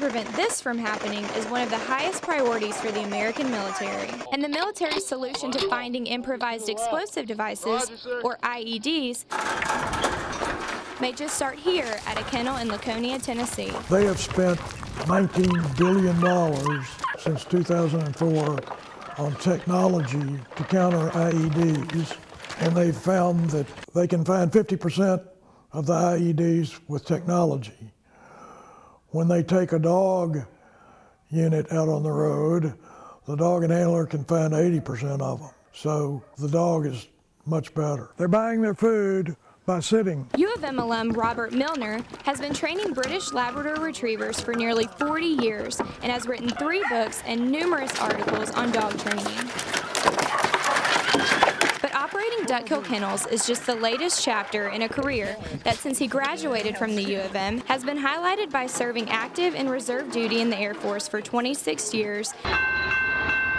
prevent this from happening is one of the highest priorities for the American military. And the military's solution to finding improvised explosive devices, or IEDs, may just start here at a kennel in Laconia, Tennessee. They have spent $19 billion since 2004 on technology to counter IEDs, and they've found that they can find 50% of the IEDs with technology. When they take a dog unit out on the road, the dog and handler can find 80% of them. So the dog is much better. They're buying their food by sitting. U of M alum Robert Milner has been training British Labrador Retrievers for nearly 40 years and has written 3 books and numerous articles on dog training. But operating duck-kill kennels is just the latest chapter in a career that, since he graduated from the U of M, has been highlighted by serving active and reserve duty in the Air Force for 26 years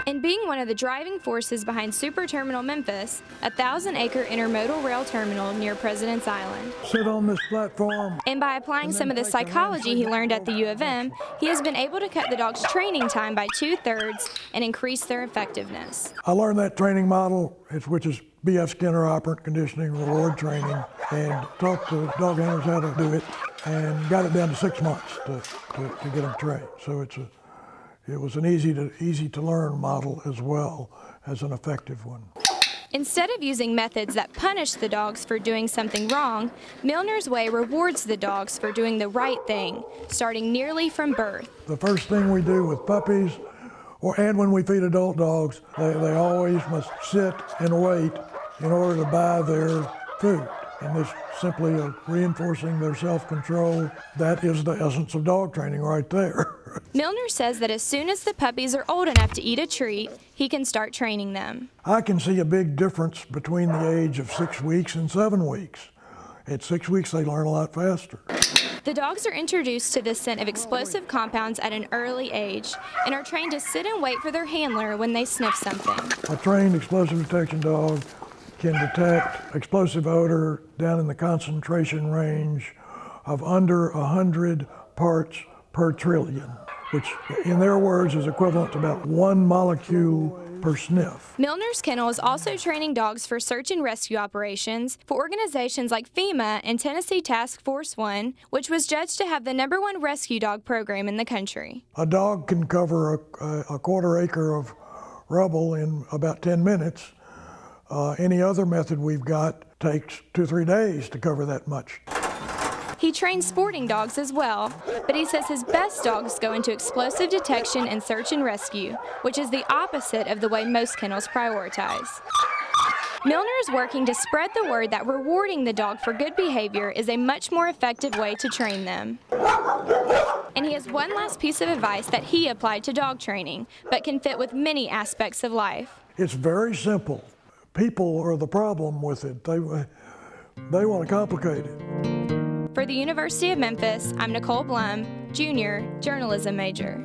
and being one of the driving forces behind Super Terminal Memphis, a 1,000-acre intermodal rail terminal near President's Island. Sit on this platform. And by applying some of the psychology he learned at the U of M, he has been able to cut the dog's training time by 2/3 and increase their effectiveness. I learned that training model, which is B.F. Skinner operant conditioning reward training, and taught the dog handlers how to do it, and got it down to 6 months to get them trained. So it was an easy to learn model as well as an effective one. Instead of using methods that punish the dogs for doing something wrong, Milner's way rewards the dogs for doing the right thing, starting nearly from birth. The first thing we do with puppies, and when we feed adult dogs, they always must sit and wait in order to buy their food. And this simply reinforcing their self-control. That is the essence of dog training right there. Milner says that as soon as the puppies are old enough to eat a treat, he can start training them. I can see a big difference between the age of 6 weeks and 7 weeks. At 6 weeks, they learn a lot faster. The dogs are introduced to the scent of explosive compounds at an early age and are trained to sit and wait for their handler when they sniff something. A trained explosive detection dog can detect explosive odor down in the concentration range of under 100 parts per trillion, which in their words is equivalent to about 1 molecule per sniff. Milner's kennel is also training dogs for search and rescue operations for organizations like FEMA and Tennessee Task Force 1, which was judged to have the #1 rescue dog program in the country. A dog can cover a quarter acre of rubble in about 10 minutes. Any other method we've got takes 2 or 3 days to cover that much. He trains sporting dogs as well, but he says his best dogs go into explosive detection and search and rescue, which is the opposite of the way most kennels prioritize. Milner is working to spread the word that rewarding the dog for good behavior is a much more effective way to train them. And he has one last piece of advice that he applied to dog training, but can fit with many aspects of life. It's very simple. People are the problem with it. They want to complicate it. For the University of Memphis, I'm Nicole Blum, Junior, journalism major.